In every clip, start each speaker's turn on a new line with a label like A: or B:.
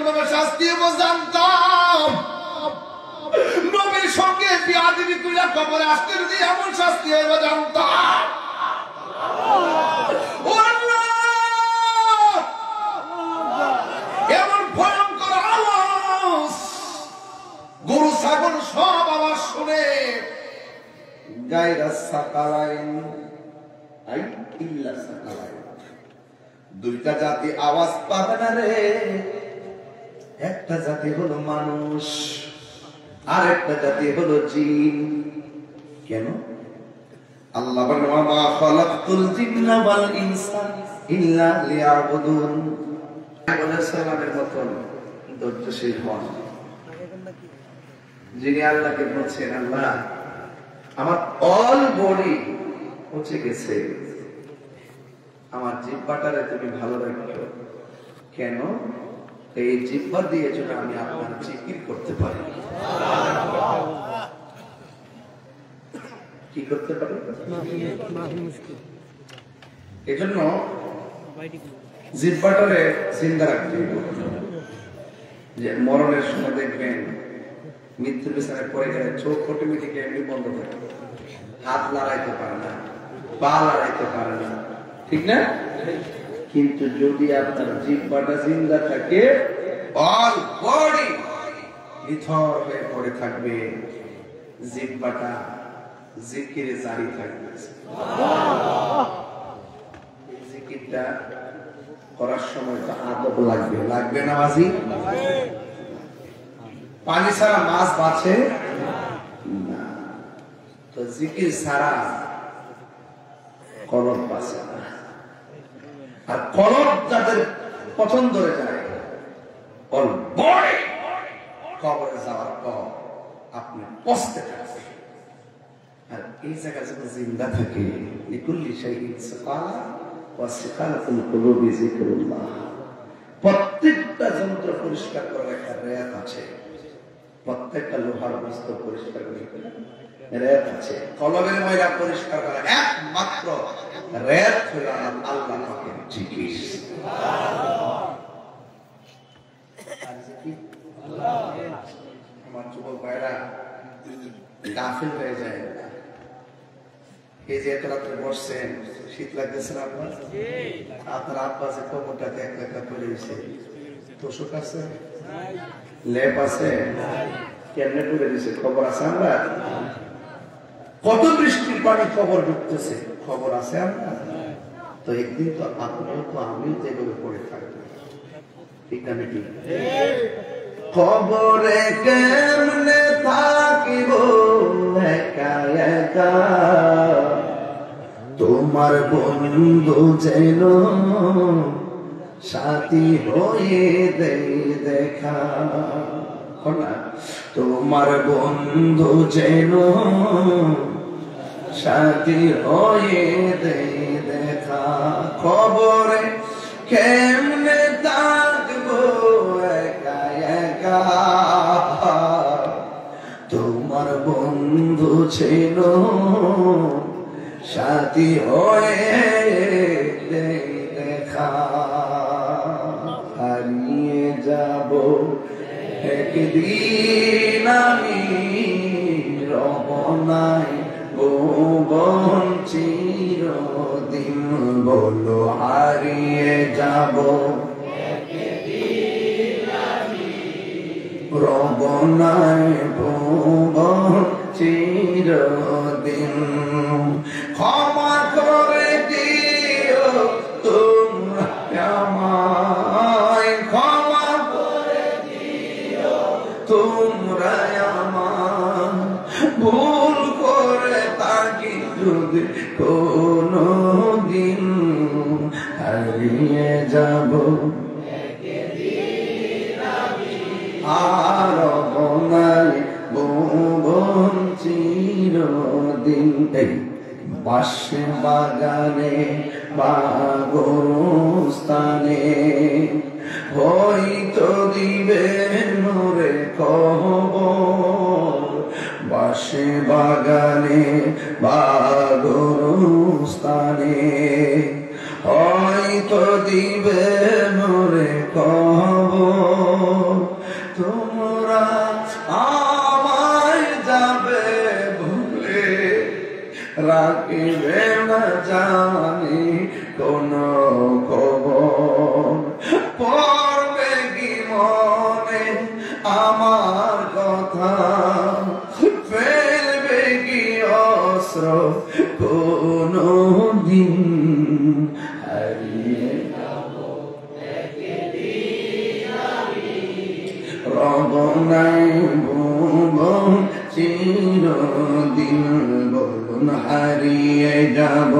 A: ভাবে শাস্তি হবো জানতাম, নবীর সঙ্গে বিয়াদবি কইরা কবরে আসতে যদি এমন শাস্তি হইব জানতাম। এমন ভয়ঙ্কর আওয়াজ গরু ছাগল সব আওয়াজ শুনে গায়রা সাকালাইন আই ইল্লা সাকালাইন, দুইটা জাতি আওয়াজ পাবে না রে। একটা জাতি হলো মানুষ, আর একটা জাতি হলো জিন। কেন? আল্লাহ বলেন ওয়া মা খালাকতুল জিন্না ওয়াল ইনসা ইল্লা লিয়াবুদুন। সালামের মতন ধৈর্যশীল হন, যিনি আল্লাহকে বলছেন আল্লাহ আমার অল বডি পচে গেছে, আমার জিহ্বাটারে তুমি ভালো রাখো। কেন? এই জিহ্বা দিয়ে যেন আমি আপনার জিকির করতে পারি। কি করতে পারি? এজন্য জিহ্বাটারে চিন্তা রাখতে হবে যে মরণের সময় দেখবেন মৃত্যুর বিছানায় পড়ে গেলে চোখ অটোমেটিক এমনি বন্ধ থাকে, হাত লড়াইতে পারে না, পা লড়াইতে পারে না, ঠিক না? কিন্তু যদি আপনার জিহ্বাটা জিন্দা থাকে, অল বডি নিথর হয়ে পড়ে থাকবে, জিহ্বাটা জিকিরে জারি থাকবে। জিকিরটা করার সময় তো আদব লাগবে, লাগবে না বাজি? পানি ছাড়া মাছ বাঁচে না, তো জিকির ছাড়া কলব বাঁচে না। আর কলব যাদের পছন্দ হয়ে যায়, কবরে যাওয়ার পর আপনি পচতে থাকবেন। আর এই জায়গা যখন জিন্দা থাকে, লিকুল্লি শাইইন সিকালা ওয়া সিকালাতুল কুলুবি যিকরুল্লাহ, প্রত্যেকটা যন্ত্র পরিষ্কার করার একটা রেয়াত আছে, প্রত্যেকটা লোহার বস্তু পরিষ্কার করার রেয়াত আছে। কলবের ময়লা পরিষ্কার করা একমাত্র রেয়াত হলো আল্লাহ পাকের জিকির। আমার যুবক ভাইরা গাফিল হয়ে যায়। এই যে এত রাত্রে বসছেন, শীত লাগতেছে না আপনার? আপনার আব্বা যে কোমরটাতে এক লেখা পড়ে গেছে, তোষক আছে, লেপ আছে, কেমনে পড়ে দিছে খবর আছে? আমরা কত বৃষ্টির পানি খবর ঢুকতেছে, খবর আছে আমরা? তো একদিন তো আপনিও তো আমিও তো এভাবে পড়ে থাকবো, ঠিক না? নাকি খবরে কেমনে থাকিব একা একা, তোমার বন্ধু যেন সাথী হয়ে দেখা, তোমার বন্ধু যেন সাথী হয়ে দেখা, খবরে কেমনে থাকবো একা একা, তোমার বন্ধু ছিল সাথী হয়ে দেখা, হারিয়ে যাব একদিন আমি, রব নাই ভুবন চিরদিন, বলো হারিয়ে যাব রব নাই ভুবন চিরদিন, ক্ষমা করে দিও তোমরা আমায়, ক্ষমা করে দিও তোমরা আমায়, ভুল করে থাকি যদি কোনো দিন, হারিয়ে যাব আর বনাই ভুবন চিরদিন। এই বাসে বাগানে বা গোস্তানে হয়তো দিবে মোরে খবর, বাসে বাগানে বা গোস্তানে হয়তো দিবে মোরে খবর, রাখিবে না জানি কোন খবর, পড়বে কি মনে আমার কথা, ফেলবে কি অস্ত্র কোনো দিন, হারিয়ে রব নাই ভুবন চিরদিন, বলুন হারিয়ে যাব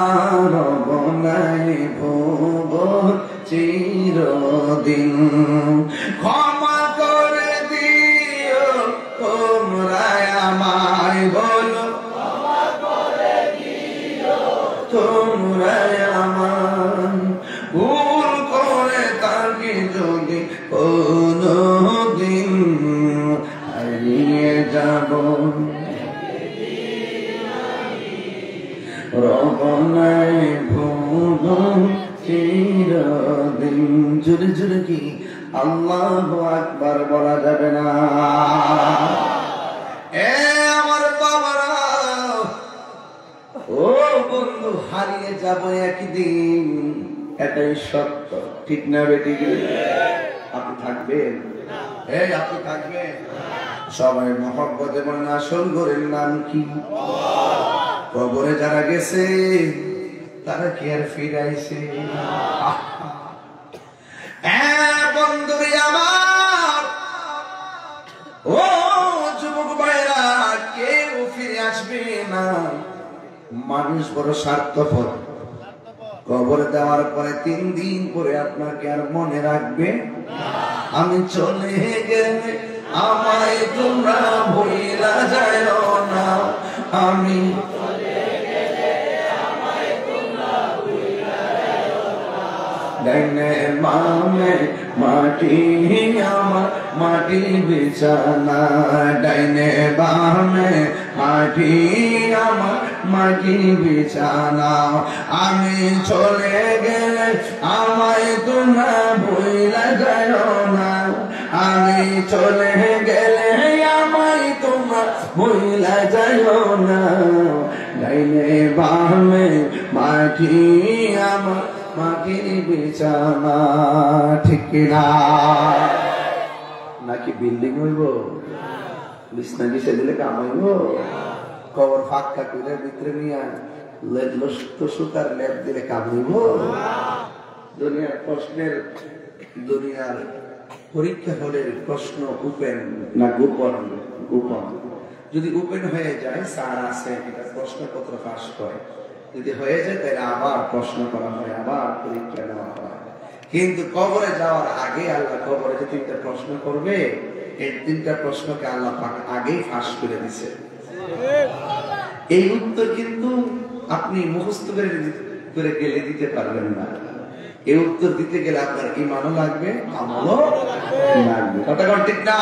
A: আর রব নাই ভুবন চিরদিন। ক্ষমা করে দিও তোমরা আমায়, বলো তোমরা আমায়, ভুল করে তাকে যদি কোনো দিন হারিয়ে যাব রব নাই ভুবন চিরদিন। জোরে জোরে কি আল্লাহু আকবার বলা যাবে না? এ আমার বাবারা, ও বন্ধু, হারিয়ে যাব একদিন, এটাই সত্য, ঠিক না বেটি? আপনি থাকবেন? এই আপনি থাকবেন? সবাই মহব্বতে বলেন আসল ঘরের নাম কি? কবরে যারা গেছে তারা কি আর ফিরে আইছে? বন্ধুরে আমার, ও যুবক ভাইরা, কেউ ফিরে আসবে না। মানুষ বড় স্বার্থপর। কবরে দেওয়ার পরে 3 দিন পরে আপনাকে আর মনে রাখবে? আমি চলে গেলে আমায় তোমরা ভুইলা যাও না, আমি ডাইনে বামে মাটি আমার মাটি বিছানা, ডাইনে বামে মাটি আমার মাটি বিছানা, আমি চলে গেলে আমায় তোমরা ভুইলা যাও না, আমি চলে গেলে আমায় তোমরা ভুইলা যাও না, ডাইনে বামে মাটি আমার মাটির বিছানা, ঠিক না? নাকি বিল্ডিং হইব? বিছনা দিছে দিলে কাম হইব? কবর ফাঁকা করে ভিতরে নিয়ে সুতার লেপ দিলে কাম হইব? দুনিয়ার প্রশ্নের, দুনিয়ার পরীক্ষা হলের প্রশ্ন ওপেন না গোপন? গোপন। যদি ওপেন হয়ে যায়, স্যার আছে এটা প্রশ্নপত্র ফাঁস হয়, যদি হয়ে যায় তাহলে আবার প্রশ্ন করা হয়, আবার পরীক্ষা নেওয়া হয়। কিন্তু কবরে যাওয়ার আগে আল্লাহ কবরে যে 3টা প্রশ্ন করবে, এই 3টা প্রশ্নকে আল্লাহ পাক আগেই ফাঁস করে দিছে। এই উত্তর কিন্তু আপনি মুখস্থ করে গেলে দিতে পারবেন না। এই উত্তর দিতে গেলে আপনার ঈমানও লাগবে, আমলও লাগবে। কথা কোন ঠিক না?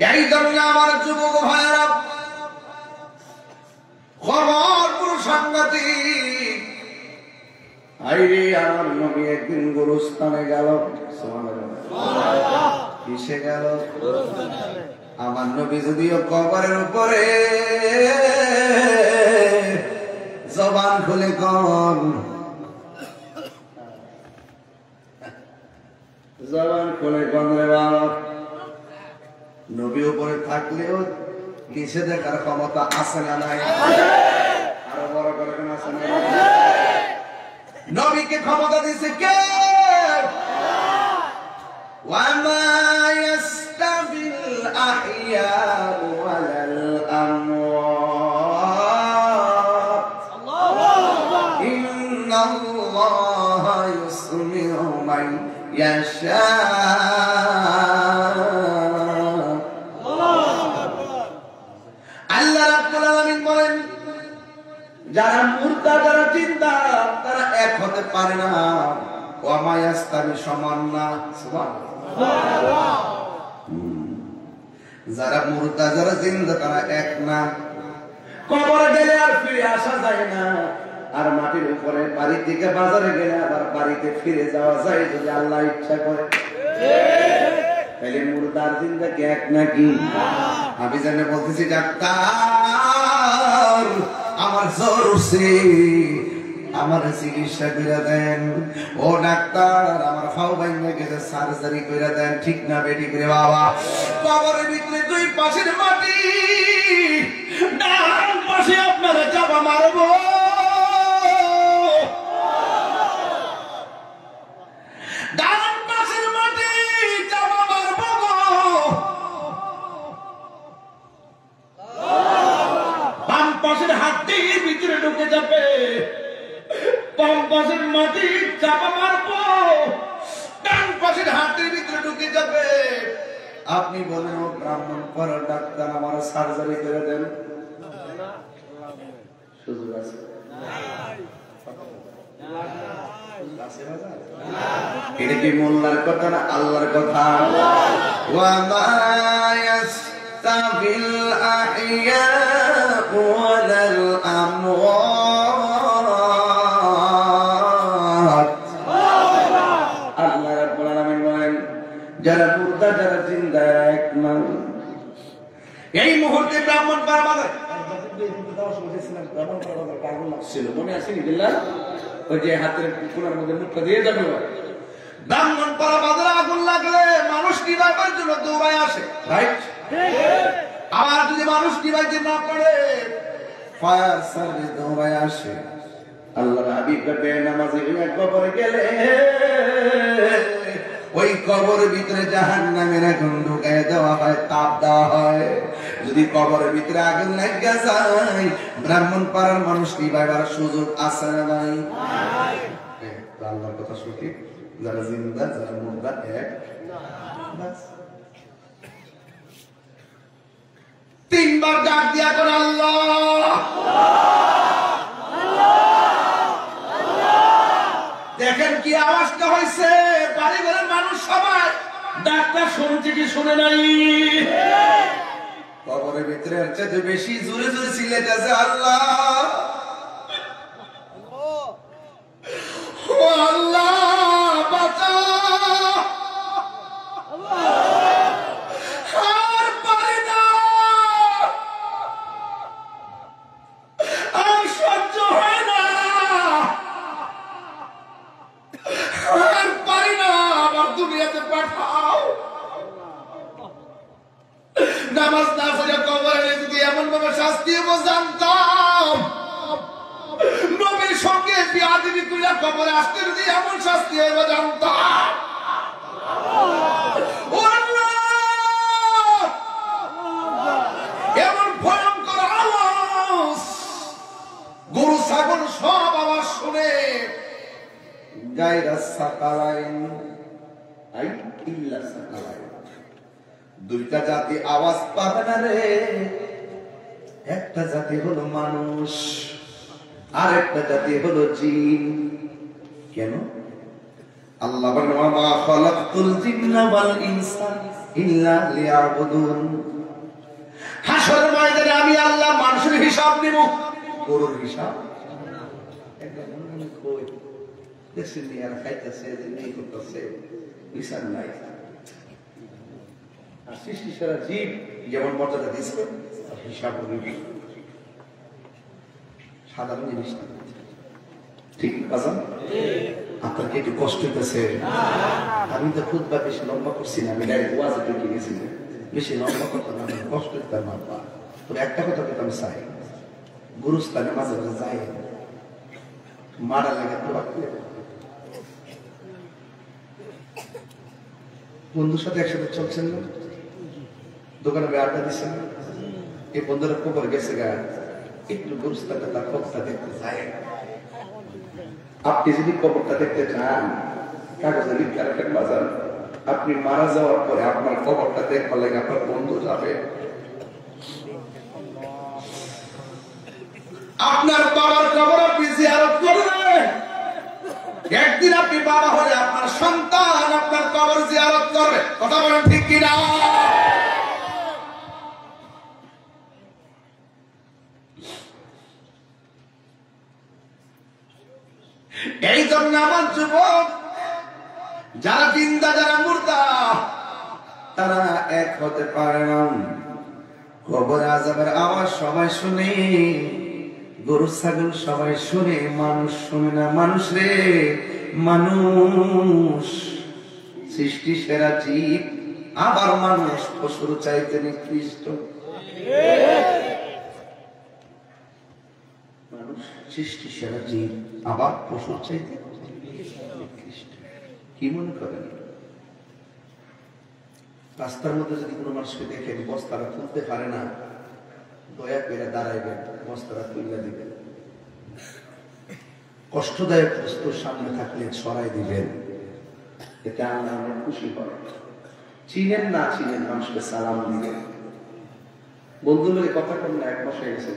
A: এই জন্য আমার যুবক ভাইরা, খবর পুরো সাংঘাতিক। আইরে আমার নবী একদিন গোরস্থানে গেল। কিসে গেল? আমার নবী যদিও কবরের উপরে জবান খুলে কম, জবান খুলে কম রে বাবা, নবী উপরে থাকলেও নিষে দেখার ক্ষমতা আছে না নাই? আরো বড় করে কোন আছে না? নবীকে ক্ষমতা দিছে কে? ওয়ামা ইয়াস্তাবিল আহইয়া ওয়ালাল আমওয়াত, ইন্নাল্লাহা ইউসমিউ মান ইয়াশা। যারা মুর্দা, যারা চিন্তা, তারা এক হতে পারে না। ওয়ামায়াস্তাবি সমান না। সুবহানাল্লাহ। যারা মুর্দা, যারা জিন্দা, তারা এক না। কবরে গেলে আর ফিরে আসা যায় না। আর মাটির উপরে বাড়ি থেকে বাজারে গেলে আবার বাড়িতে ফিরে যাওয়া যায় যদি আল্লাহ ইচ্ছা করে। তাহলে মুর্দার জিন্দা কি এক নাকি? আমি জানে বলতেছি ডাক্তার আমার জ্বর উঠছে, আমার চিকিৎসা করে দেন। ও ডাক্তার আমার ফাও ভাঙে গেছে, সার্জারি করে দেন। ঠিক না বেটি করে বাবা? কবরের ভিতরে দুই পাশের মাটি, ডান পাশে আপনারা চাপা মারবো, ডান পাশের মাটি চাপা মারবো, বাম পাশের হাড্ডির ভিতরে ঢুকে যাবে, বাম পাশের মাটি চাপা মারবো, ডান পাশের হাড্ডির ভিতরে ঢুকে যাবে। আপনি বলেন ও ব্রাহ্মণ পড়া ডাক্তার আমার সার্জারি করে দেন, সুযোগ আছে? এটা কি মোল্লার কথা না আল্লাহর কথা? ওয়া মা ইয়াস্তাবিল আহইয়া ওয়ালাল আমওয়াত। আল্লাহ রাব্বুল আলামিন বলেন যারা মুর্দা যারা জিন্দা এক না। এই মুহূর্তে ব্রাহ্মণ পাড়া মনে আছে ওই যে হাতের কোনার মধ্যে মুখটা দিয়ে যাবে, ব্রাহ্মণ পাড়া বাজারে আগুন লাগলে মানুষ নিভাবার জন্য দৌড়ায় আসে, রাইট? আর যদি মানুষ নিভাইতে না পারে ফায়ার সার্ভিস দৌড়ায় আসে। আল্লাহ হাবিব নামাজে কবরে গেলে ওই কবরের ভিতরে জাহান্নামের আগুন ঢুকায় দেওয়া হয়, তাপ দেওয়া হয়। যদি কবরের ভিতরে আগুন লাগা যায় ব্রাহ্মণ পাড়ার মানুষ নিভাইবার সুযোগ আছে না নাই? আল্লাহর কথা সঠিক, যারা জিন্দা যারা মুর্দা এক। তিনবার ডাক দিয়া করে আল্লাহ, দেখেন কি আওয়াজটা হয়েছে, বাড়ি ঘরের মানুষ সবাই ডাক্তার শুনছে কি শুনে নাই? কবরের ভিতরে চাইতে বেশি জোরে জোরে চিল্লাইতেছে আল্লাহ, ও আল্লাহ বাঁচা, আর পারি না, আর সহ্য হয় না, আর পারি না, আবার দুনিয়াতে পাঠাও। নামাজ না পড়ে কবরে যদি এমন ভাবে শাস্তি হবো জানতাম, নবীর সঙ্গে বিয়াদবি কইরা কবরে আসতে যদি এমন শাস্তি হইব জানতাম। এমন ভয়ঙ্কর আওয়াজ, গরু ছাগল সব আওয়াজ শুনে গায়রা সাকালাইন আই ইল্লা সাকালাইন, দুইটা জাতি আওয়াজ পাবে না রে। একটা জাতি হলো মানুষ আর একটা জাতি হলো জিন। কেন? আল্লাহ বলেন ওয়া মা খালাকতুল জিন্না ওয়াল ইনসা ইল্লা লিয়াবুদুন। হাসর ময়দানে আমি আল্লাহ মানুষের হিসাব নিব, গরুর হিসাব কই দেখছেন নি? আর খাইতেছে নেই করতেছে, হিসাব নাই। আর সৃষ্টি সারা জীব যেমন মর্যাদা দিচ্ছে হিসাব নিবি, সাধারণ জিনিস না। ঠিক বাজান? আপনার কি একটু কষ্ট হইতেছে? আমি তো খুব বেশি লম্বা করছি না, আমি ডাইরেক্ট ওয়াজে ঢুকে গেছি, বেশি লম্বা করতাম না, কষ্ট হইতাম না। তবে একটা কথা কিন্তু আমি চাই, গুরুস্থানে মাঝে মাঝে যাই, মারা লাগে তো বন্ধুর সাথে একসাথে চলছেন না, দোকানে আড্ডা দিচ্ছেন, এই বন্ধুরা কবর গেছে গা, একটু গুরুস্থানে তার কবরটা দেখতে যায়। আপনি যদি কবরটা দেখতে চান কাগজে লিখে রাখেন বাজার, আপনি মারা যাওয়ার পরে আপনার কবরটা দেখবার লাগে আপনার বন্ধু যাবে। আপনার বাবার কবর আপনি জিয়ারত করবেন, একদিন আপনি বাবা হলে আপনার সন্তান আপনার কবর জিয়ারত করবে। কথা বলেন ঠিক কিনা? এই জন্য আমার যুবক যারা জিন্দা যারা মুর্দা তারা এক হতে পারে না। কবর আযাবের আওয়াজ সবাই শুনে, গরু ছাগল সবাই শুনে, মানুষ শুনে না। মানুষ রে, মানুষ সৃষ্টি সেরা জীব, আবার মানুষ পশুর চাইতে নিকৃষ্ট। মানুষ সৃষ্টি সেরা জীব, আবার পশুর চাইতে নিকৃষ্ট। কি মনে করেন? রাস্তার মধ্যে যদি কোনো মানুষকে দেখেন বস্তাটা তুলতে পারে না, দয়া করে দাঁড়াইবেন, বস্তাটা তুলে দিবেন। কষ্টদায়ক বস্তুর সামনে থাকলে সরাই দিবেন, এতে আল্লাহ অনেক খুশি হয়। চিনেন না চিনেন মানুষকে সালাম দিবেন। বন্ধু মিলে কথা কম না, 1 মাস হয়ে গেছে,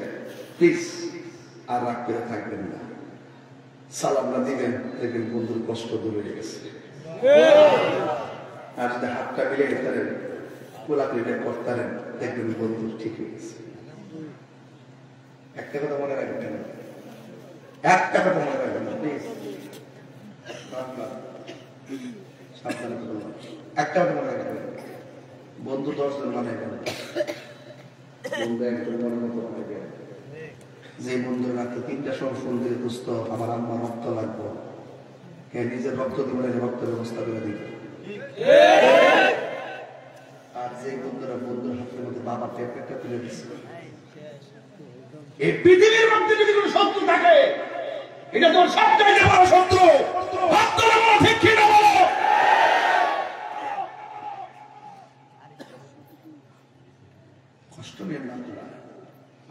A: প্লিজ আর রাগ করে থাকবেন না, সালামটা দিবেন, দেখবেন বন্ধুর কষ্ট দূর হয়ে গেছে। আর যদি হাতটা মিলে গেতারেন, কোলাকুলিটা করতারেন, দেখবেন বন্ধু ঠিক হয়ে গেছে। একটা কথা মনে রাখবেন, একটা কথা মনে রাখবেন, প্লিজ সাবধানে বলুন। একটা কথা মনে রাখবেন, বন্ধু 10 জন বানাইবেন, বন্ধু একজন মনের মতো বানাইবেন। যে বন্ধু রাতে 3টার সময় ফোন দিয়ে, দোস্ত আমার আম্মা রক্ত লাগবো, হ্যাঁ নিজের রক্ত দিবেন, রক্তের ব্যবস্থা করে দিবেন। আর যে বন্ধুরা বন্ধুর হাতের মধ্যে বাবা পেপারটা তুলে দিচ্ছে, এই পৃথিবীর মধ্যে যদি কোনো শত্রু থাকে, এটা তোর সবচাইতে বড় শত্রু। কষ্ট নিয়ে না,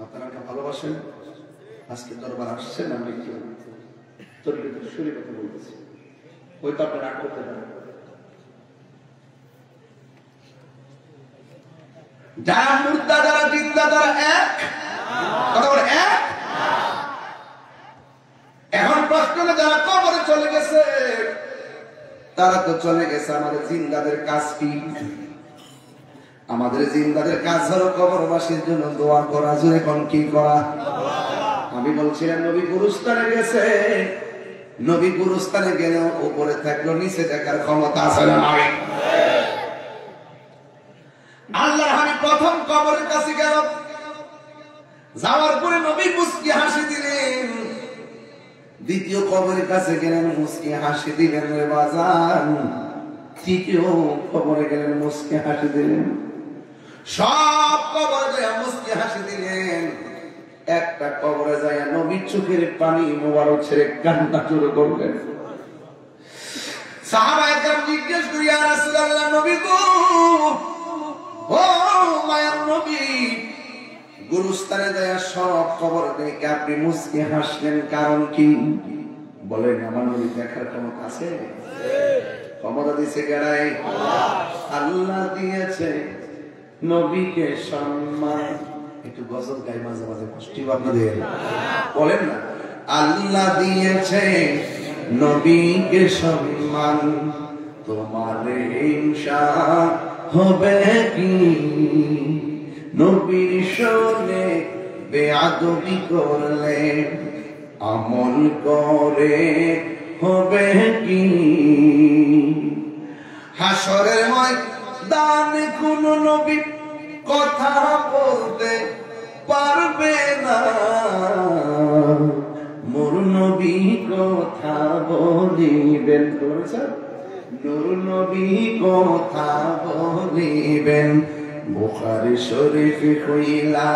A: আপনারা ভালোবাসেন। আজকে দরবার আসছেন, আমি তোর ভিতরে শুনে কথা বলতেছি, হয়তো আপনি রাগ করতে পারেন। যারা মুর্দা, যারা জিন্দা, তারা এক। কথা বলে এক। এখন প্রশ্ন হলো, যারা কবরে চলে গেছে তারা তো চলে গেছে, আমাদের জিন্দাদের কাজ কি? আমাদের জিন্দাদের কাজ হলো কবরবাসীর জন্য দোয়া করা। জোরে কোন কি করা? আমি বলছিলাম নবী গুরুস্থানে গেছে, নবী গুরুস্থানে গেলেও উপরে থাকলো, নিচে দেখার ক্ষমতা আছে না? আল্লাহ আমি প্রথম কবরের কাছে গেল, যাওয়ার পরে নবী মুস্কি হাসি দিলেন। দ্বিতীয় কবরের কাছে গেলেন, মুস্কি হাসি দিলেন রে বাজান। তৃতীয় কবরে গেলেন, মুস্কি হাসি দিলেন। সব কবরে যায় মুস্কি হাসি দিলেন। একটা কবরে যায় নবীর চোখের পানি মোবারক ছেড়ে কান্না শুরু করলেন। সাহাবায়ে কেরাম জিজ্ঞেস করি, ইয়া রাসূলুল্লাহ, নবী গো, ও মায়ার নবী, গুরুস্থানে যায় সব কবর দেখে আপনি মুস্কি হাসলেন, কারণ কি? বলেন, আমার নবী দেখার ক্ষমতা আছে? ক্ষমতা দিয়েছে কারাই? আল্লাহ দিয়েছে নবীকে সম্মান। একটু গজল গাই মাঝে মাঝে, কষ্ট আপনাদের বলেন না। আল্লাহ দিয়েছে নবীকে সম্মান, তোমার হিংসা হবে কি? নবীর শোনে বেয়াদবি করলে আমল করে হবে কি? হাসরের ময়দানে কোন নবী কথা বলতে পারবে না, মোর নবী কথা বলিবেন। নূর নবী কথা বলিবেন। বুখারী শরীফ কইলা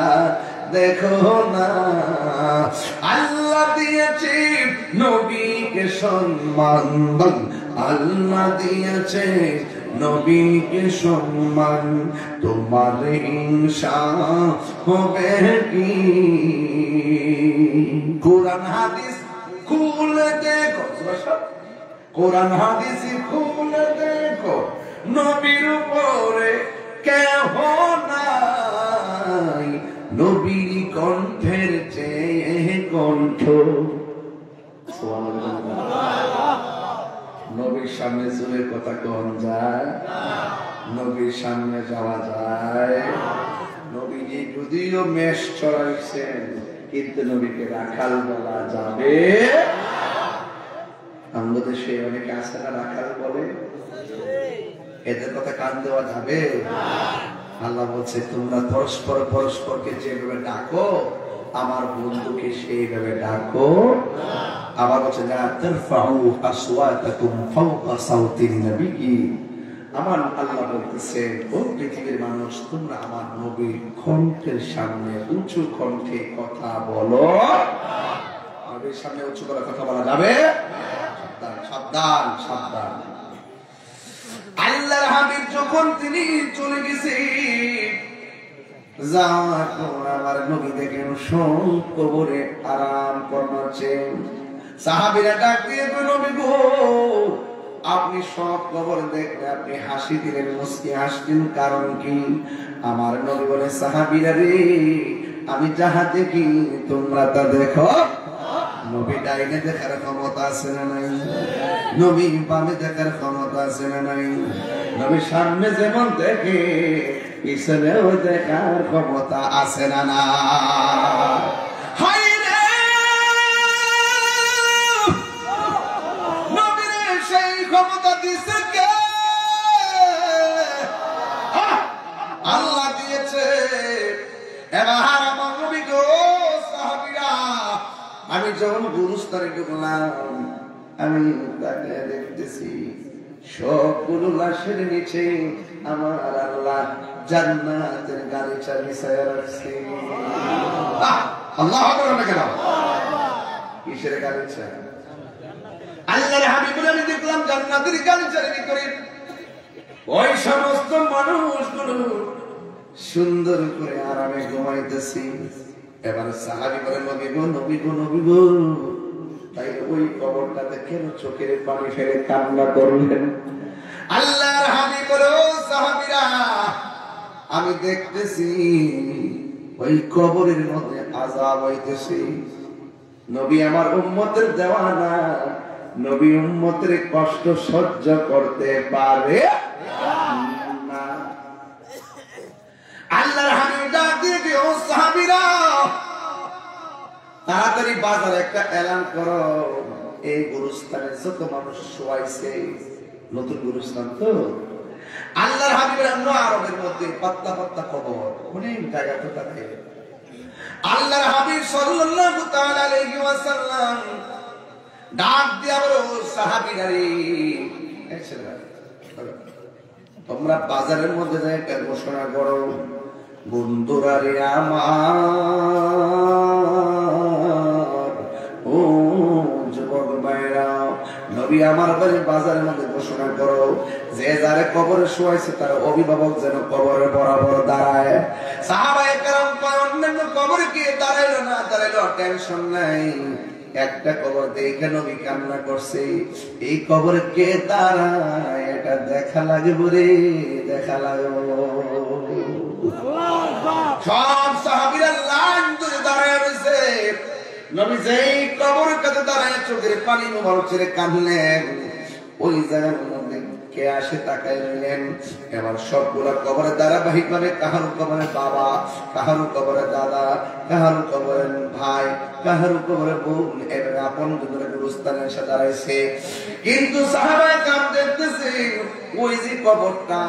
A: দেখো না, আল্লাহ দিয়েছে নবীকে সম্মান, আল্লাহ দিয়েছে নবীকে সম্মান, তোমার হিংসা হবে কি? কোরআন হাদিস খুলে দেখো, কোরআন হাদিস খুলে দেখো, নবীর উপরে কেহ নাই, নবীর কণ্ঠের চেয়ে কণ্ঠ। নবীর সামনে চলে কথা কন যায়? নবীর সামনে যাওয়া যায়? নবীজি যদিও মেষ চড়াইছেন, কিন্তু নবীকে রাখাল বলা যাবে? আমাদের দেশে অনেকে আছে না রাখাল বলে? এদের কথা কান দেওয়া যাবে? আল্লাহ বলছে তোমরা পরস্পর পরস্পরকে যেভাবে ডাকো আমার বন্ধুকে সেইভাবে ডাকো। আবার বলছে লা তারফাউ আসওয়াতাকুম ফাওকা সাউতিন নবী। আমার আল্লাহ বলতেছে ও পৃথিবীর মানুষ তোমরা আমার নবীর কণ্ঠের সামনে উঁচু কণ্ঠে কথা বলো। নবীর সামনে উঁচু করে কথা বলা যাবে? সাবধান সাবধান সাবধান। আল্লাহর হাবিব যখন তিনি চলে গেছে যাওয়ার পর আমার নবী দেখেন সব কবরে আরাম করছেন। সাহাবীরা ডাক দিয়ে নবী গো আপনি সব কবর দেখলে আপনি হাসি দিলেন, মুস্কি হাসলেন, কারণ কি? আমার নবী বলে সাহাবীরা রে আমি যাহা দেখি তোমরা তা দেখো। নবী ডাইনে দেখার ক্ষমতা আছে না নাই? নবী বামে দেখার ক্ষমতা আছে না নাই? নবী সামনে যেমন দেখে পিছনেও দেখার ক্ষমতা আছে না না? সেই ক্ষমতা দিছে কে? আল্লাহ দিয়েছে। এবার আমার নবী গো সাহাবীরা আমি যখন গুরুস্থানে ঢুকলাম আমি তাকে দেখতেছি সবগুলো লাশের নিচে আমার আল্লাহ জান্নাতের গালিচা বিছায়া রাখছে। আল্লাহু আকবার কেন? কিসের গালিচা? আল্লাহর হাবিব আমি দেখলাম জান্নাতের গালিচার ভিতরে ওই সমস্ত মানুষগুলো সুন্দর করে আরামে ঘুমাইতেছি। এবার সাহাবী বলে নবী গো নবী গো নবী গো তাই ওই কবরটাতে কেন চোখের পানি ফেলে কান্না করলেন? আল্লাহর হাবিব বলে ও সাহাবীরা আমি দেখতেছি ওই কবরের মধ্যে আযাব হইতেছে। নবী আমার উম্মতের দেওয়ানা, নবী উম্মতের কষ্ট সহ্য করতে পারে না। আল্লাহর হাবিব ডাক দিয়ে কি ও সাহাবীরা তাড়াতাড়ি বাজারে একটা এলান করো এই গুরুস্থানে যত মানুষ শোয়াইছে, নতুন গুরুস্থান তো আল্লাহর হাবিবের আরবের মধ্যে পাতলা পাতলা কবর অনেক জায়গা তো থাকে। আল্লাহর হাবিব সাল্লাল্লাহু তাআলা আলাইহি ওয়াসাল্লাম ডাক দিয়া বলো সাহাবীরা রে তোমরা বাজারের মধ্যে যাই একটা ঘোষণা করো বন্ধুরা রে আমার ও যুবক ভাইরা নবী আমার বাজারের মধ্যে ঘোষণা করো যে যারে কবরে শোয়াইছে তার অভিভাবক যেন কবরে বরাবর দাঁড়ায়। সাহাবায়ে কেরাম অন্যান্য কবরে কি দাঁড়াইলো না দাঁড়াইলো টেনশন নাই, একটা কবর দেখে নবী কান্না করছে এই কবরে কে দাঁড়ায় এটা দেখা লাগবে রে দেখা লাগবে। সব সাহাবীরা লাইন ধরে দাঁড়ায় রয়েছে। নবী যেই কবরের কাছে দাঁড়ায় চোখের পানি মোবারক ছেড়ে কাঁদলেন ওই জায়গার মধ্যে কে আসে তাকাই নিলেন। এবার সবগুলা কবরে ধারাবাহিক ভাবে কাহারু কবরে বাবা, কাহারু কবরে দাদা, কাহারু কবরে ভাই, কাহারু কবরে বোন, এবার আপন জনের গুরুস্থানে এসে দাঁড়াইছে। কিন্তু সাহাবায়ে কেরাম দেখতেছে ওই যে কবরটা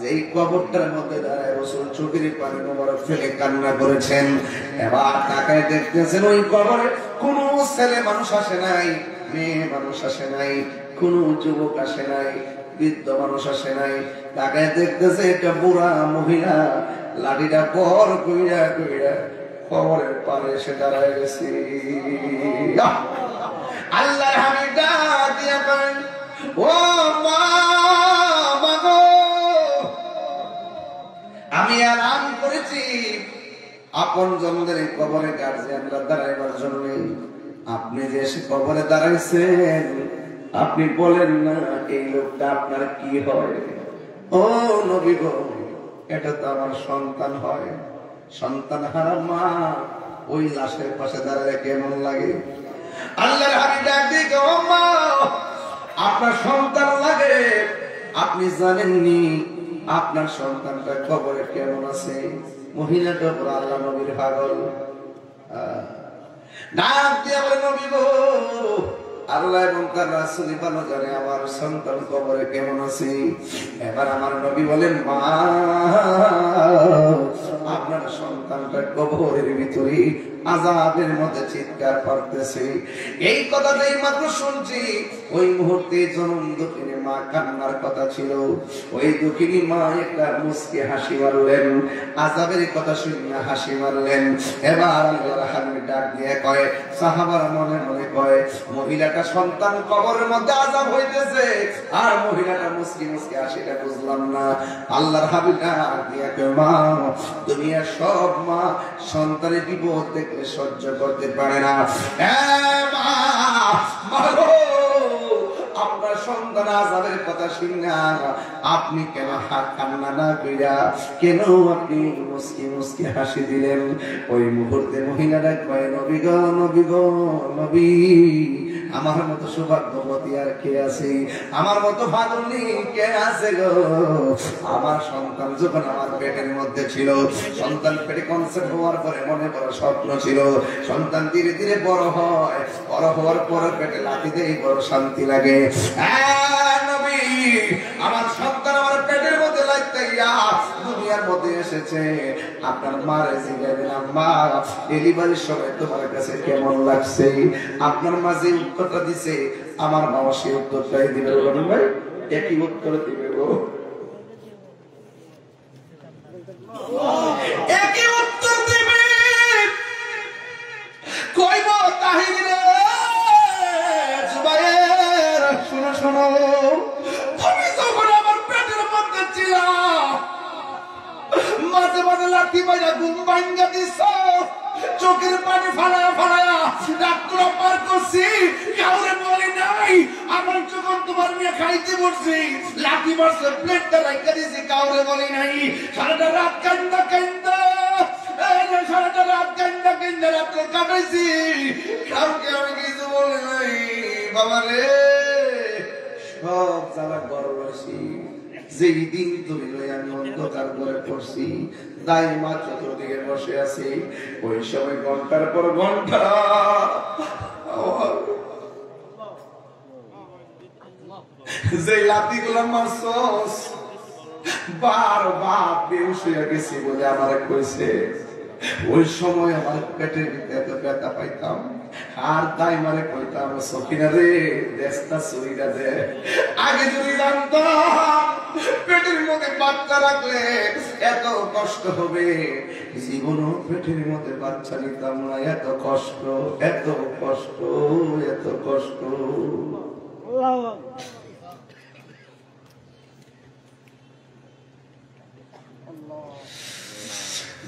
A: যেই কবরটার মধ্যে দাঁড়ায় রাসূল চোখের পানি মোবারক ফেলে কান্না করেছেন। এবার তাকায় দেখতেছেন ওই কবরে কোনো ছেলে মানুষ আসে নাই, মেয়ে মানুষ আসে নাই, কোন যুবক আসে নাই, বৃদ্ধ মানুষ আসে নাই। তাকায় দেখতেছে একটা বুড়া মহিলা লাঠিটা বর কইরা কইরা কবরের পারে এসে দাঁড়ায় গেছে। আল্লাহর হাবিব ডাক দিয়া বলেন ও মা গো আমি আরাম করেছি আপন জনদের কবরে গার্জিয়ানরা দাঁড়াইবার জন্য। আপনি যে এসে কবরে দাঁড়াইছেন আপনি বলেন না এই লোকটা আপনার কি হয়? ও নবী গো এটা তো আমার সন্তান হয়। সন্তান হারা মা ওই লাশের পাশে দাঁড়ালে কেমন লাগে? আল্লাহর হাবিব ডাক দিয়ে ও মা আপনার সন্তান লাগে আপনি জানেননি আপনার সন্তানটা কবরে কেমন আছে? মহিলাটা পুরো আল্লাহ নবীর পাগল। ডাক দিয়ে বলে নবী গো আল্লাহ এবং তার রাসূলই ভালো জানে আমার সন্তান কবরে কেমন আছে। এবার আমার নবী বলেন, মা আপনার সন্তানটা কবরের ভিতরে আযাবের মধ্যে চিৎকার করতেছে। এই কথাটাই মাত্র শুনছি, ওই মুহূর্তে জনম দুঃখিনী মা কান্নার কথা ছিল। ওই দুঃখিনী মা একটা মুচকি হাসি মারলেন, আযাবের কথা শুনে হাসি মারলেন। এবার আল্লাহর হাবিব ডাক দিয়ে কয়, সাহাবারা মনে মনে কয়, মহিলাটা সন্তান কবরের মধ্যে আযাব হইতেছে, আর মহিলাটা মুচকি মুচকি হাসিটা বুঝলাম না। আল্লাহর হাবিব ডাক দিয়ে কয়, মা দুনিয়ার সব মা সন্তানের বিপদ দেখলে সহ্য করতে পারে না। আপনার সন্তান আযাবের কথা শুনে আপনি কেন কান্না না কইরা কেন আপনি মুচকি মুচকি হাসি দিলেন? ওই মুহূর্তে মহিলাটা কয়, নবী গো নবী গো নবী, আমার মতো সৌভাগ্যবতী আর কে আছে? আমার মতো ভাগ্যবতী কে আছে গো? আমার সন্তান যখন আমার পেটের মধ্যে ছিল, সন্তান পেটে কনসেপ্ট হওয়ার পরে মনে বড় স্বপ্ন ছিল, সন্তান ধীরে ধীরে বড় হয়, বড় হওয়ার পরে পেটে লাথি দেই বড় শান্তি লাগে। নবী, আমার সন্তান আমার পেটের মধ্যে লাগতে গিয়া দুনিয়ার মধ্যে এসেছে, আপনার মারে জিজ্ঞাসা, মা ডেলিভারির সময় তোমার কাছে কেমন লাগছে? আপনার মা যে উত্তরটা দিছে, আমার বাবা সেই উত্তরটাই দিবে। ভাই একই উত্তর দিবে গো, একই উত্তর দিবে। কইব তাহিরে জুবায়ের, শোনো শোনো, তুমি যখন আমার পেটের মধ্যে ছিলা, মাঝে মাঝে লাঠি মাইরা ঘুম ভাঙ্গা দিছ, চোখের পানি ফালায়া ফালায়া রাত্র পার করছি, কাউরে বলি নাই। আমার যখন তোমার মেয়ে খাইতে বসছি, লাঠি মারছে, প্লেটটা রাখা দিয়েছি, কাউরে বলি নাই। সারাটা রাত কান্দা কান্দা, সারাটা রাত কান্দা কান্দা রাত্র কাটাইছি, কাউকে আমি কিছু বলি নাই। বাবা রে, সব জ্বালা গর্বাসী যেই দিন তুমি আমি অন্ধকার করে পড়ছি, দাইমা চতুর্দিকে বসে আছি, ওই সময় ঘন্টার পর ঘন্টা যে লাঠি গুলা মারছস, বারবার বেহুশ হয়ে গেছি বলে আমার কইছে। ওই সময় আমার পেটের ভিতরে এত ব্যথা পাইতাম, আর তাই মানে কইতাম, সখিনা রে দেশটা চুরিটা দে। আগে যদি জানতাম পেটের মধ্যে বাচ্চা রাখলে এত কষ্ট হবে, জীবনও পেটের মধ্যে বাচ্চা নিতাম না। এত কষ্ট, এত কষ্ট, এত কষ্ট।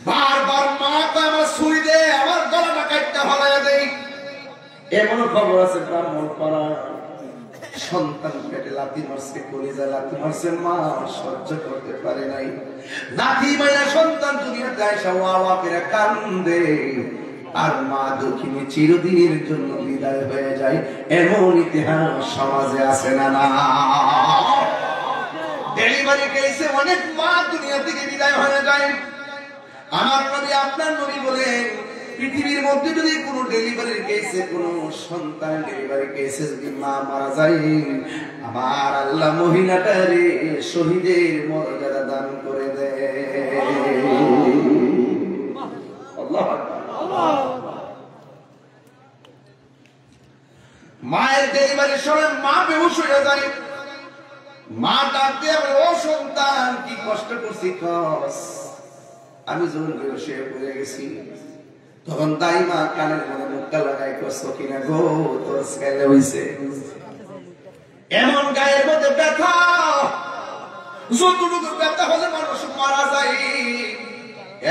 A: বারবার মা আমার ছুরি দে, আমার গলাটা কাটতে ফালাইয়া দেই। এমন খবর আছে ব্রাহ্মণ পাড়া, সন্তান পেটে লাথি মারছে, কলিজায় লাথি মারছে, মা সহ্য করতে পারে নাই। লাথি মাইরা সন্তান দুনিয়াতে আইসা ওয়া ওয়া করে কান্দে, আর মা দুঃখিনী চিরদিনের জন্য বিদায় হয়ে যায়। এমন ইতিহাস সমাজে আছে না? না, ডেলিভারি কেসে অনেক মা দুনিয়া থেকে বিদায় হয়ে যায়। আমার নবী, আপনার নবী বলেন, পৃথিবীর মধ্যে যদি কোনো ডেলিভারির কেসে, কোনো সন্তান ডেলিভারি কেসে যদি মা মারা যায়, আমার আল্লাহ মহিলাটারে শহীদের মর্যাদা দান করে দেয়। মায়ের ডেলিভারির সময় মা বেহুশ হয়ে যায়, মা ডাক দিয়ে বলে, ও সন্তান কি কষ্ট করছি কস। আমি যখন বেহুশ হয়ে পড়ে গেছি, তখন তাই মা কানের মধ্যে মুখটা লাগাই কষ্ট কিনা গো তোর ছেলে হইছে। এমন গায়ের মধ্যে ব্যথা, যতটুকু ব্যথা হলে মানুষ মারা যায়,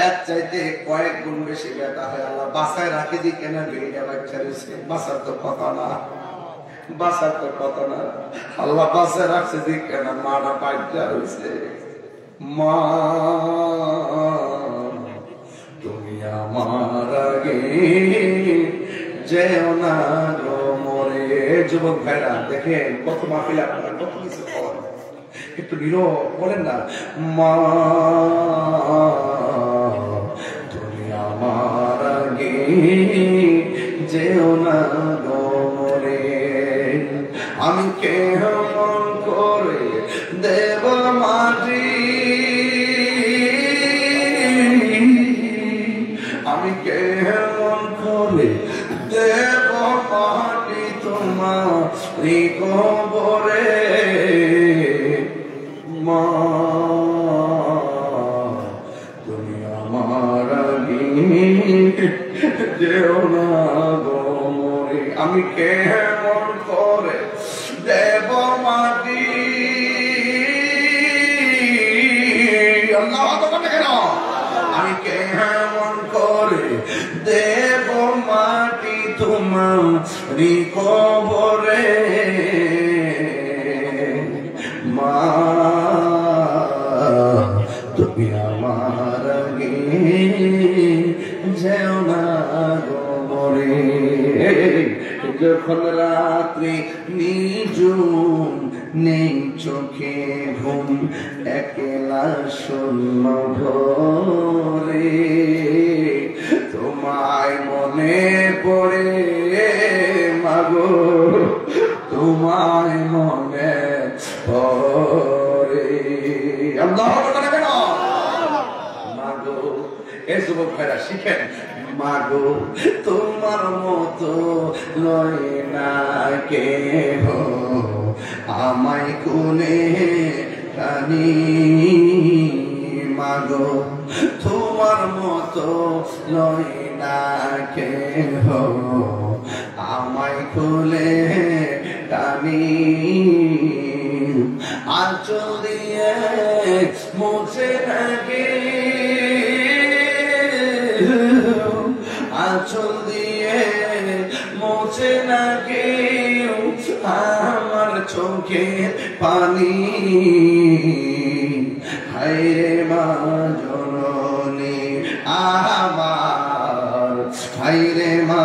A: এর চাইতে কয়েক গুণ বেশি ব্যথা হয়। আল্লাহ বাসায় রাখে দি কেন বেরিয়ে বাচ্চা রয়েছে, বাসার তো কথা না, বাসার তো কথা না। আল্লাহ বাসায় রাখছে দি কেন মারা বাচ্চা রয়েছে। মা তুমি আমার আগে যেও না গো মরে। যুবক ভাইরা দেখেন, কত মাহফিলে আপনারা কত কিছু করেন, একটু নীরব বলেন না, মা তুমি আমার আগে যেও না গো মরে। যেও না গো মরি। আমি কেমন করে দেব মাটি, আল্লাহ কেন আমি কেমন করে দেব মাটি তোমারি কবরে মা, তুমি আমার আগে যেও না গো মরে। যখন রাত্রি নিজুম নেই চোখে ঘুম, একলা শূন্য ঘরে তোমায় মনে পড়ে মাগো, তোমায় মনে পড়ে। আল্লাহ কেন মাগো, এ যুবক ভাইরা শিখেন, মাগো তোমার মতো লয় না কেহ, আমায় কোলে টানি। মাগো তোমার মতো লয় না কেহ, আমায় কোলে টানি। আঁচল দিয়ে মুছে থাকে, আঁচল দিয়ে মুছে না কেউ আমার চোখের পানি। হায়রে মা জননী আমার, হায়রে মা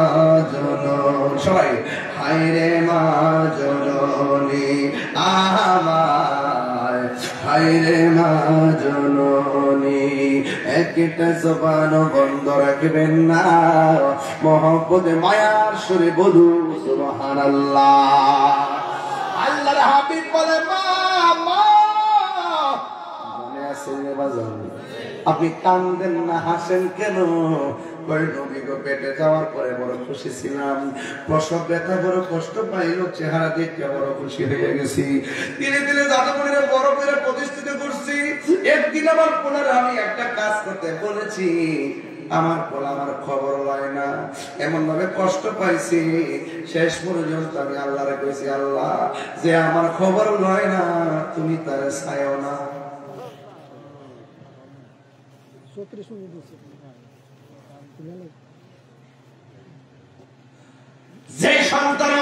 A: জননী, সবাই হায়রে মা জননী আমার, হায়রে মা জননী। একটা জবান বন্ধ রাখবেন না, মহব্বতে মায়ার সুরে বলুন সুবহানাল্লাহ। আল্লাহর হাবিব বলে মা মা, মনে আছে বাজান? আপনি কান্দেন না, হাসেন কেন? পেটে যাওয়ার পরে বড় খুশি ছিলাম, প্রসব ব্যথা বড় কষ্ট পাইল, চেহারা দেখতে বড় খুশি হয়ে গেছি। ধীরে ধীরে দাদামণিরা বড় করে প্রতিষ্ঠিত করছি। একদিন আমার পোলারে আমি একটা কাজ করতে বলেছি, আমার পোলা আমার খবর লয় না, এমন ভাবে কষ্ট পাইছি। শেষ পর্যন্ত আমি আল্লাহরে কইছি, আল্লাহ যে আমার খবর লয় না, তুমি তারে চাইও না। যে সন্তান